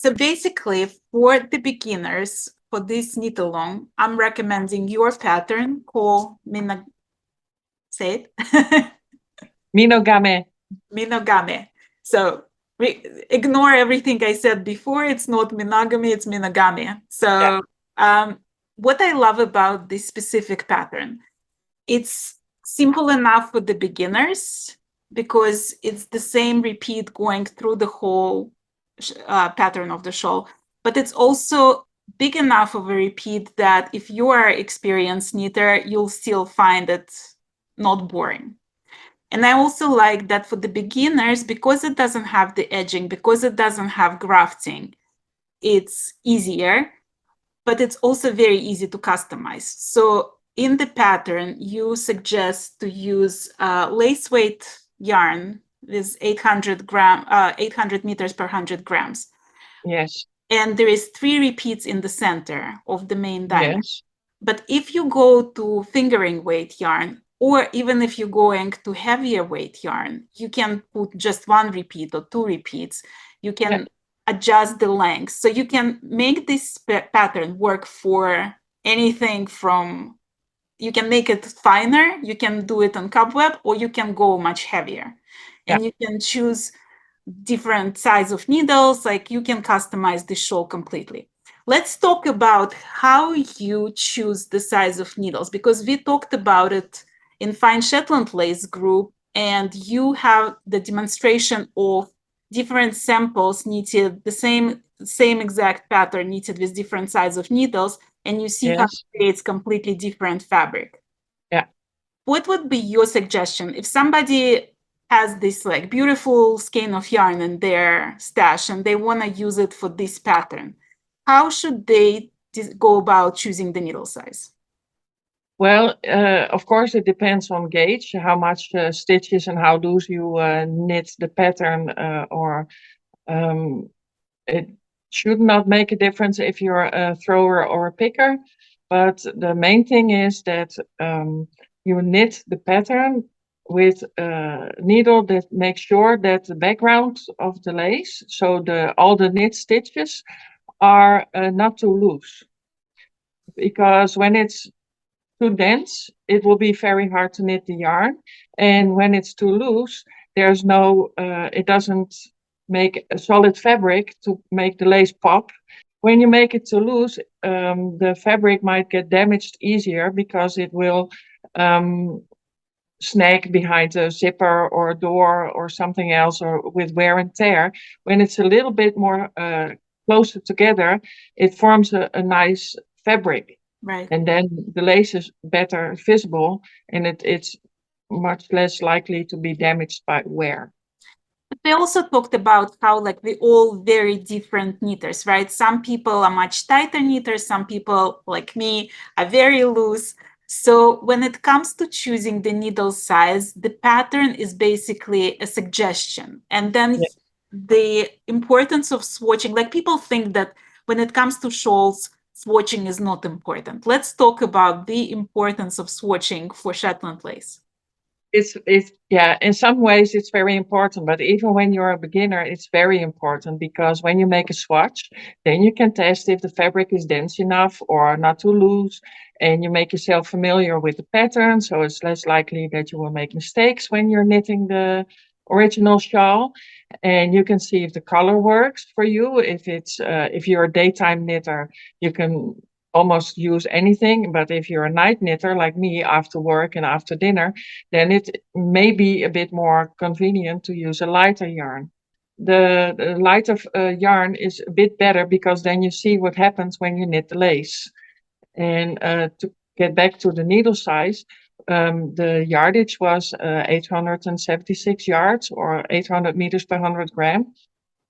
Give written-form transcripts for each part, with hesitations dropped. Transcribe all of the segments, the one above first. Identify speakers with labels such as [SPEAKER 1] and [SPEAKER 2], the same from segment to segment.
[SPEAKER 1] So basically, for the beginners, for this knit along, I'm recommending your pattern called say it.
[SPEAKER 2] Minogame.
[SPEAKER 1] Minogame. So ignore everything I said before. It's not monogamy, it's minogame.
[SPEAKER 2] Yeah.
[SPEAKER 1] So what I love about this specific pattern, it's simple enough for the beginners because it's the same repeat going through the whole pattern of the shawl, but it's also big enough of a repeat that if you are an experienced knitter, you'll still find it not boring. And I also like that for the beginners, because it doesn't have the edging, because it doesn't have grafting, it's easier, but it's also very easy to customize. So in the pattern, you suggest to use lace weight yarn with 800 meters per 100 grams.
[SPEAKER 2] Yes.
[SPEAKER 1] And there is 3 repeats in the center of the main diamond.
[SPEAKER 2] Yes.
[SPEAKER 1] But if you go to fingering weight yarn, or even if you're going to heavier weight yarn, you can put just 1 repeat or 2 repeats. You can adjust the length. So you can make this pattern work for anything from, you can make it finer, you can do it on cobweb, or you can go much heavier. And you can choose different size of needles, like you can customize the shawl completely. Let's talk about how you choose the size of needles, because we talked about it in Fine Shetland Lace group, and you have the demonstration of different samples knitted, the same exact pattern knitted with different size of needles, and you see how it creates completely different fabric.
[SPEAKER 2] Yeah.
[SPEAKER 1] What would be your suggestion if somebody has this like beautiful skein of yarn in their stash and they want to use it for this pattern? How should they go about choosing the needle size?
[SPEAKER 2] Well, of course, it depends on gauge, how much stitches and how loose you knit the pattern, or it should not make a difference if you're a thrower or a picker. But the main thing is that you knit the pattern with a needle that makes sure that the background of the lace, so all the knit stitches, are not too loose. Because when it's too dense, it will be very hard to knit the yarn. And when it's too loose, there's no, it doesn't make a solid fabric to make the lace pop. When you make it too loose, the fabric might get damaged easier because it will snag behind a zipper or a door or something else, or with wear and tear. When it's a little bit more closer together, it forms a nice fabric.
[SPEAKER 1] Right.
[SPEAKER 2] And then the lace is better visible, and it's much less likely to be damaged by wear.
[SPEAKER 1] But we also talked about how like we all very different knitters, right? Some people are much tighter knitters, some people like me are very loose. So when it comes to choosing the needle size, the pattern is basically a suggestion. And then the importance of swatching, like people think that when it comes to shawls, swatching is not important. Let's talk about the importance of swatching for Shetland lace.
[SPEAKER 2] It's yeah, in some ways it's very important, but even when you're a beginner, it's very important, because when you make a swatch, then you can test if the fabric is dense enough or not too loose, and you make yourself familiar with the pattern, so it's less likely that you will make mistakes when you're knitting the original shawl. And you can see if the color works for you. If you're a daytime knitter, you can almost use anything. But if you're a night knitter like me, after work and after dinner, then it may be a bit more convenient to use a lighter yarn. The lighter yarn is a bit better, because then you see what happens when you knit the lace. And to get back to the needle size, the yardage was 876 yards, or 800 meters per 100 gram.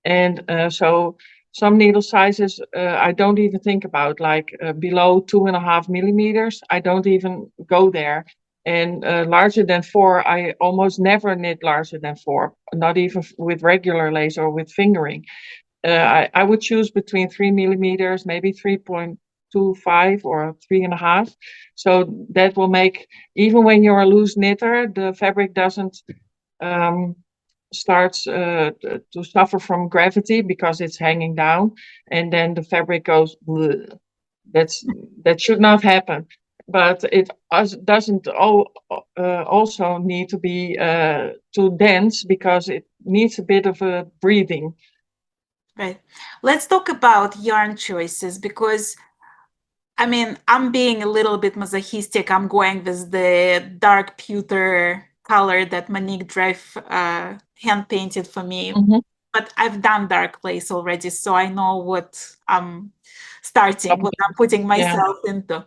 [SPEAKER 2] And so some needle sizes I don't even think about, like below 2.5 millimeters. I don't even go there. And larger than 4, I almost never knit larger than 4, not even with regular lace or with fingering. I would choose between 3 millimeters, maybe 3.25 or 3.5. So that will make, even when you're a loose knitter, the fabric doesn't starts to suffer from gravity because it's hanging down, and then the fabric goes bleh. That should not happen. But it doesn't also need to be too dense because it needs a bit of a breathing.
[SPEAKER 1] Right. Let's talk about yarn choices because I mean, I'm being a little bit masochistic. I'm going with the dark pewter color that Monique Drive hand painted for me.
[SPEAKER 2] Mhm.
[SPEAKER 1] But I've done dark lace already, so I know what I'm starting, what I'm putting
[SPEAKER 2] Yeah.
[SPEAKER 1] myself into.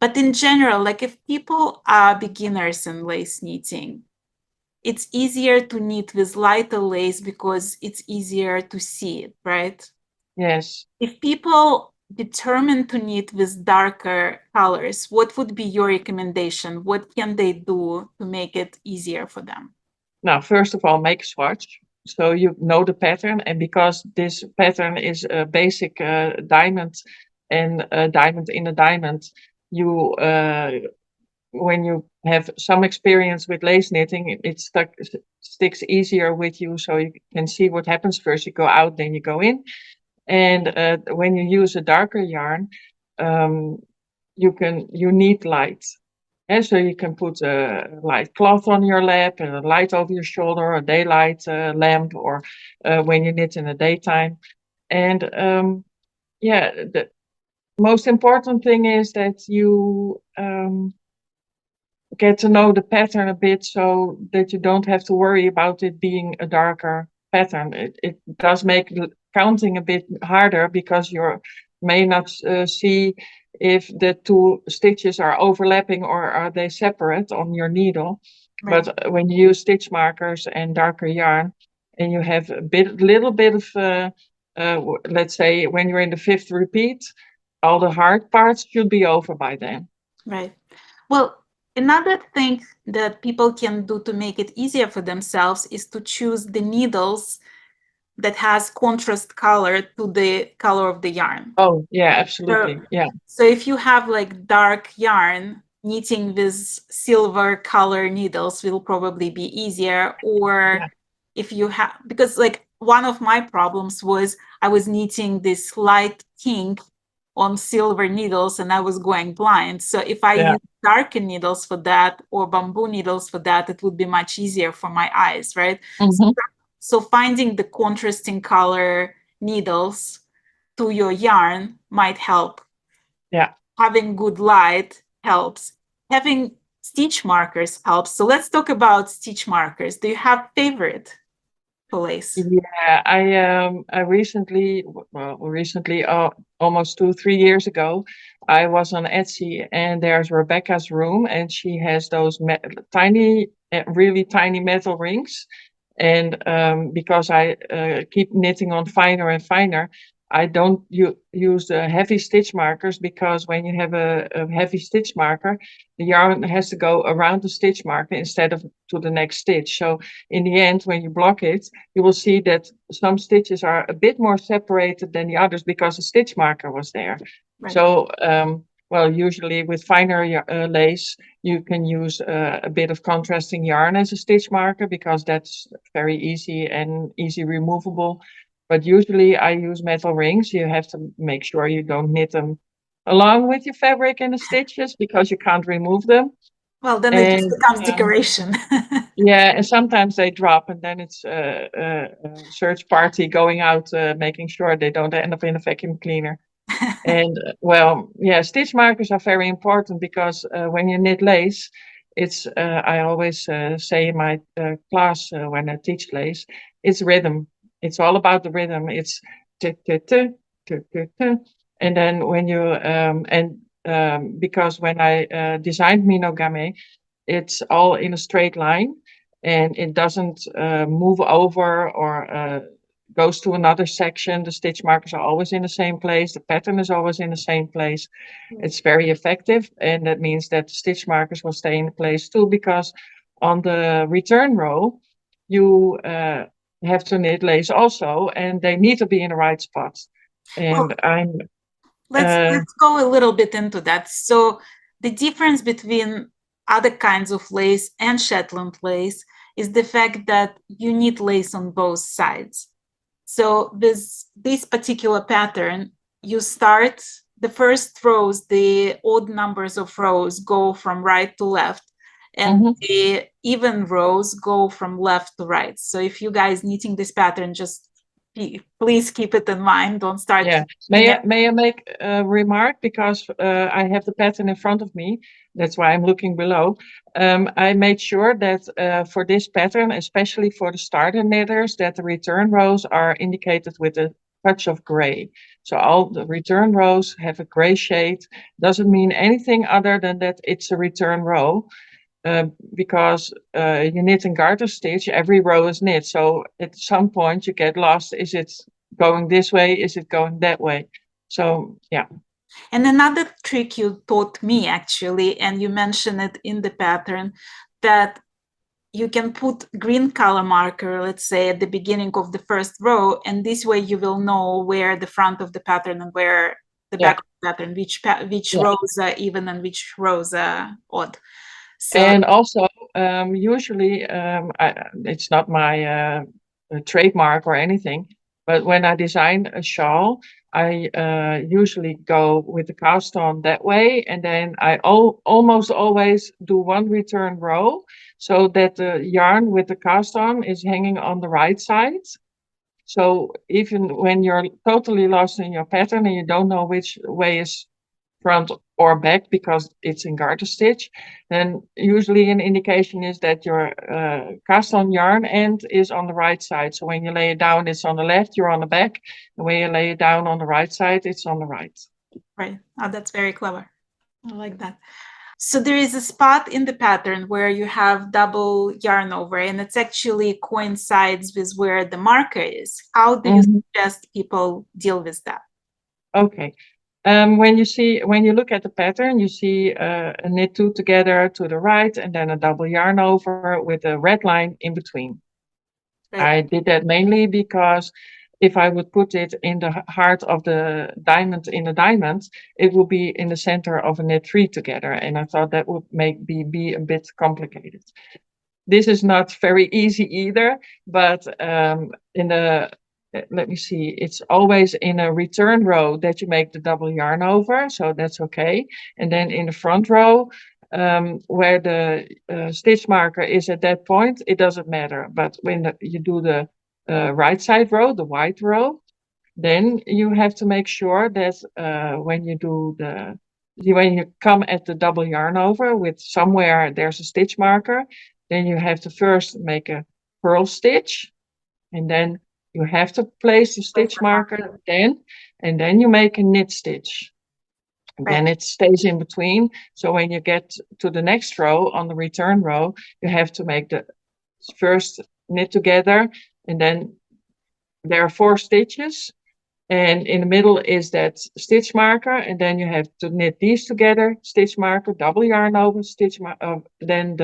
[SPEAKER 1] But in general, like if people are beginners in lace knitting, it's easier to knit with lighter lace because it's easier to see it, right?
[SPEAKER 2] Yes.
[SPEAKER 1] If people determine to knit with darker colors, what would be your recommendation? What can they do to make it easier for them?
[SPEAKER 2] Now, first of all, make a swatch so you know the pattern. And because this pattern is a basic diamond and a diamond in a diamond, you when you have some experience with lace knitting, it sticks easier with you, so you can see what happens. First you go out, then you go in. And when you use a darker yarn, um, you need light. And so you can put a light cloth on your lap and a light over your shoulder, a daylight lamp, or when you knit in the daytime. And yeah, the most important thing is that you get to know the pattern a bit so that you don't have to worry about it being a darker pattern. It does make counting a bit harder because you may not see if the two stitches are overlapping or are they separate on your needle.
[SPEAKER 1] Right.
[SPEAKER 2] But when you use stitch markers and darker yarn, and you have little bit of, let's say, when you're in the fifth repeat, all the hard parts should be over by then.
[SPEAKER 1] Right. Well, another thing that people can do to make it easier for themselves is to choose the needles that has contrast color to the color of the yarn.
[SPEAKER 2] Oh, yeah,
[SPEAKER 1] So,
[SPEAKER 2] absolutely. Yeah,
[SPEAKER 1] so if you have like dark yarn, knitting with silver color needles will probably be easier. Or
[SPEAKER 2] yeah.
[SPEAKER 1] if you have, because like one of my problems was I was knitting this light pink on silver needles and I was going blind. So if I
[SPEAKER 2] Yeah.
[SPEAKER 1] use darker needles for that or bamboo needles for that, it would be much easier for my eyes, right?
[SPEAKER 2] Mhm.
[SPEAKER 1] So finding the contrasting color needles to your yarn might help.
[SPEAKER 2] Yeah.
[SPEAKER 1] Having good light helps. Having stitch markers helps. So let's talk about stitch markers. Do you have favorite for lace?
[SPEAKER 2] Yeah, I recently, almost 2, 3 years ago, I was on Etsy and there's Rebecca's room and she has those tiny, really tiny metal rings. And because I keep knitting on finer and finer, I don't use the heavy stitch markers because when you have a heavy stitch marker, the yarn has to go around the stitch marker instead of to the next stitch. So in the end, when you block it, you will see that some stitches are a bit more separated than the others because the stitch marker was there.
[SPEAKER 1] Right.
[SPEAKER 2] So, well, usually with finer lace, you can use a bit of contrasting yarn as a stitch marker because that's very easy and easy removable. But usually I use metal rings. You have to make sure you don't knit them along with your fabric and the stitches because you can't remove them.
[SPEAKER 1] Well, then it just
[SPEAKER 2] And
[SPEAKER 1] becomes decoration.
[SPEAKER 2] yeah, and sometimes they drop, and then it's a search party going out, making sure they don't end up in a vacuum cleaner. And well, yeah, stitch markers are very important because when you knit lace, it's I always say in my class when I teach lace, it's rhythm. It's all about the rhythm. It's tu, tu, tu, tu, tu, tu. And then when you because when I designed Minogame, it's all in a straight line and it doesn't move over or goes to another section. The stitch markers are always in the same place. The pattern is always in the same place. It's very effective. And that means that the stitch markers will stay in place too, because on the return row, you have to knit lace also, and they need to be in the right spot. And
[SPEAKER 1] Well,
[SPEAKER 2] I'm, uh,
[SPEAKER 1] let's go a little bit into that. So the difference between other kinds of lace and Shetland lace is the fact that you need lace on both sides. So this particular pattern, you start the first rows, the odd numbers of rows go from right to left, and the even rows go from left to right. So if you guys knitting this pattern, just please keep it in mind. Don't start.
[SPEAKER 2] Yeah. May I make a remark, because I have the pattern in front of me. That's why I'm looking below. I made sure that for this pattern, especially for the starter knitters, that the return rows are indicated with a touch of gray. So all the return rows have a gray shade. Doesn't mean anything other than that it's a return row. Because you knit in garter stitch, every row is knit. So at some point you get lost. Is it going this way? Is it going that way? So yeah.
[SPEAKER 1] And another trick you taught me, actually, and you mentioned it in the pattern, that you can put green color marker, let's say, at the beginning of the first row, and this way you will know where the front of the pattern and where the back of the pattern, which rows are even and which rows are odd. So,
[SPEAKER 2] and also, usually, it's not my trademark or anything, but when I design a shawl, I usually go with the cast on that way, and then I almost always do one return row so that the yarn with the cast on is hanging on the right side. So even when you're totally lost in your pattern and you don't know which way is front or back because it's in garter stitch, then usually an indication is that your cast on yarn end is on the right side. So when you lay it down, it's on the left, you're on the back. And when you lay it down on the right side, it's on the right.
[SPEAKER 1] Right. Oh, that's very clever. I like that. So there is a spot in the pattern where you have double yarn over, and it's actually coincides with where the marker is. How do you suggest people deal with that?
[SPEAKER 2] Okay. When you look at the pattern, you see a knit two together to the right and then a double yarn over with a red line in between.
[SPEAKER 1] Right.
[SPEAKER 2] I did that mainly because if I would put it in the heart of the diamond in a diamond, it would be in the center of a knit three together. And I thought that would be a bit complicated. This is not very easy either, but let me see, it's always in a return row that you make the double yarn over, so that's okay. And then in the front row, where the stitch marker is at that point, it doesn't matter. But when you do the right side row, the white row, then you have to make sure that when you come at the double yarn over with somewhere there's a stitch marker, then you have to first make a purl stitch, and then you have to place the stitch marker again, and then you make a knit stitch. And then it stays in between. So when you get to the next row on the return row, you have to make the first knit together, and then there are 4 stitches. And in the middle is that stitch marker, and then you have to knit these together, stitch marker, double yarn over, then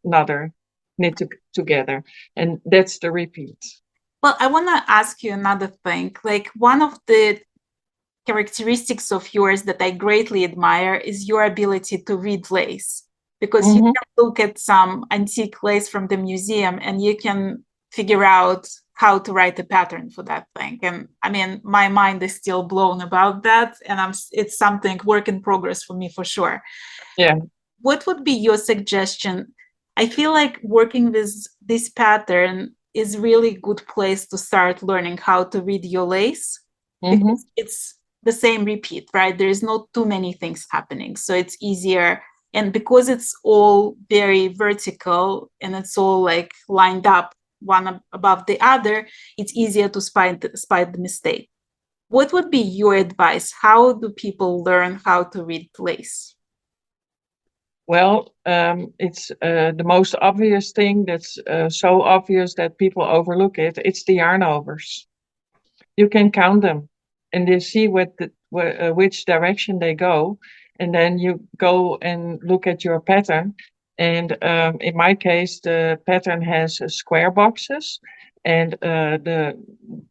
[SPEAKER 2] another knit together, and that's the repeat.
[SPEAKER 1] Well, I want to ask you another thing. Like, one of the characteristics of yours that I greatly admire is your ability to read lace, because you can look at some antique lace from the museum and you can figure out how to write a pattern for that thing. And I mean, my mind is still blown about that, and it's something work in progress for me for sure.
[SPEAKER 2] Yeah.
[SPEAKER 1] What would be your suggestion? I feel like working with this pattern is really good place to start learning how to read your lace, because it's the same repeat, right? There is not too many things happening, so it's easier. And because it's all very vertical and it's all like lined up one above the other, it's easier to spot the mistake. What would be your advice? How do people learn how to read lace?
[SPEAKER 2] Well, it's the most obvious thing that's so obvious that people overlook it. It's the yarn overs. You can count them, and you see which direction they go, and then you go and look at your pattern. And in my case, the pattern has square boxes, and the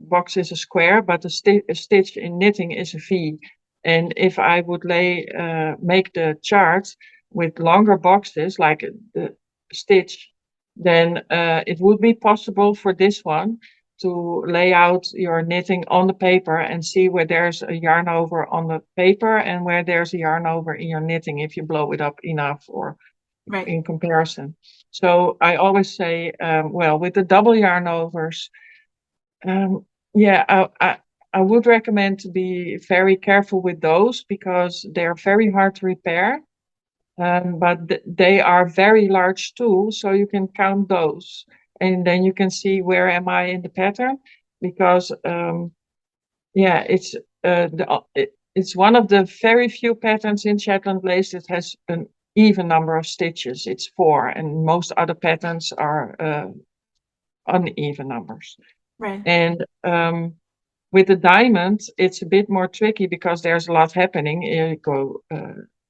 [SPEAKER 2] box is a square, but the stitch in knitting is a V. And if I would make the chart with longer boxes, like the stitch then it would be possible for this one to lay out your knitting on the paper and see where there's a yarn over on the paper and where there's a yarn over in your knitting if you blow it up enough or
[SPEAKER 1] Right.
[SPEAKER 2] in comparison. So I always say, well, with the double yarn overs, yeah, I would recommend to be very careful with those because they're very hard to repair. But they are very large too, so you can count those, and then you can see where am I in the pattern, because yeah, it's one of the very few patterns in Shetland lace that has an even number of stitches. It's 4, and most other patterns are uneven numbers.
[SPEAKER 1] Right.
[SPEAKER 2] And with the diamond, it's a bit more tricky because there's a lot happening. You go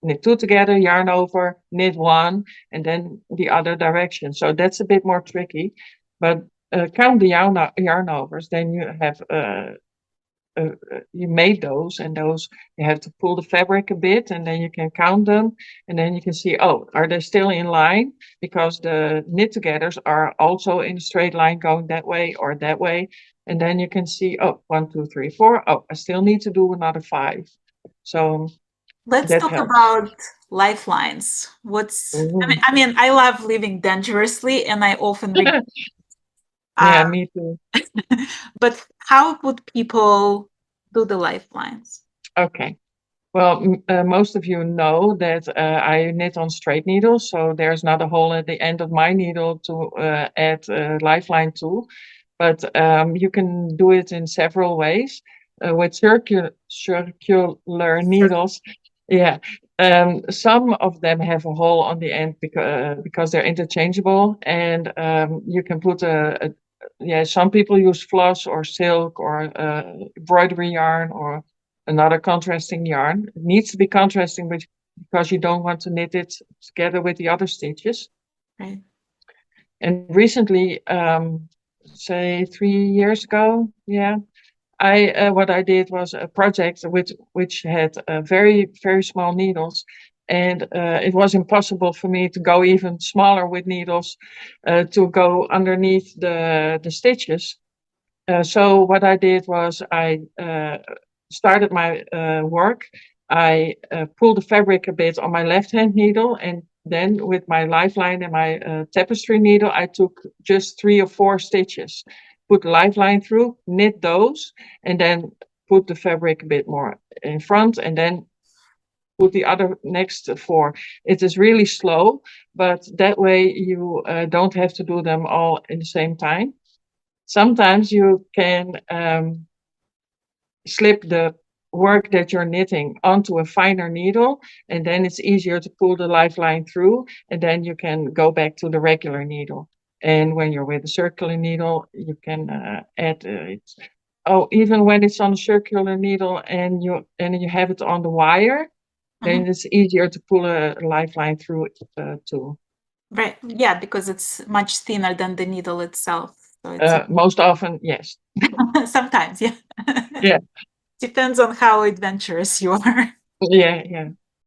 [SPEAKER 2] knit 2 together, yarn over, knit 1, and then the other direction. So that's a bit more tricky. But count the yarn overs, then you have you made those, and those you have to pull the fabric a bit, and then you can count them, and then you can see, oh, are they still in line? Because the knit togethers are also in a straight line going that way or that way. And then you can see, oh, 1, 2, 3, 4. Oh, I still need to do another 5. So
[SPEAKER 1] Let's
[SPEAKER 2] that
[SPEAKER 1] talk
[SPEAKER 2] helps.
[SPEAKER 1] about lifelines.
[SPEAKER 2] Mhm.
[SPEAKER 1] I mean, I love living dangerously and I often regret.
[SPEAKER 2] Yeah, me too.
[SPEAKER 1] But how would people do the lifelines?
[SPEAKER 2] Okay. Well, most of you know that I knit on straight needles, so there's not a hole at the end of my needle to add a lifeline to. But you can do it in several ways. With circular needles. Yeah, some of them have a hole on the end because they're interchangeable, and you can put yeah. Some people use floss or silk or embroidery yarn or another contrasting yarn. It needs to be contrasting because you don't want to knit it together with the other stitches.
[SPEAKER 1] Right.
[SPEAKER 2] And recently, say 3 years ago, yeah, what I did was a project which had very small needles, and it was impossible for me to go even smaller with needles to go underneath the stitches. So what I did was I started my work. I pulled the fabric a bit on my left hand needle, and then with my lifeline and my tapestry needle, I took just 3 or 4 stitches, put the lifeline through, knit those, and then put the fabric a bit more in front, and then put the other next 4. It is really slow, but that way you don't have to do them all in the same time. Sometimes you can slip the work that you're knitting onto a finer needle, and then it's easier to pull the lifeline through, and then you can go back to the regular needle. And when you're with a circular needle, you can add it. Oh, even when it's on a circular needle and you have it on the wire, then it's easier to pull a lifeline through it too.
[SPEAKER 1] Right. Yeah, because it's much thinner than the needle itself. So
[SPEAKER 2] Most often, yes.
[SPEAKER 1] sometimes, yeah.
[SPEAKER 2] Yeah.
[SPEAKER 1] Depends on how adventurous you are.
[SPEAKER 2] Yeah, yeah.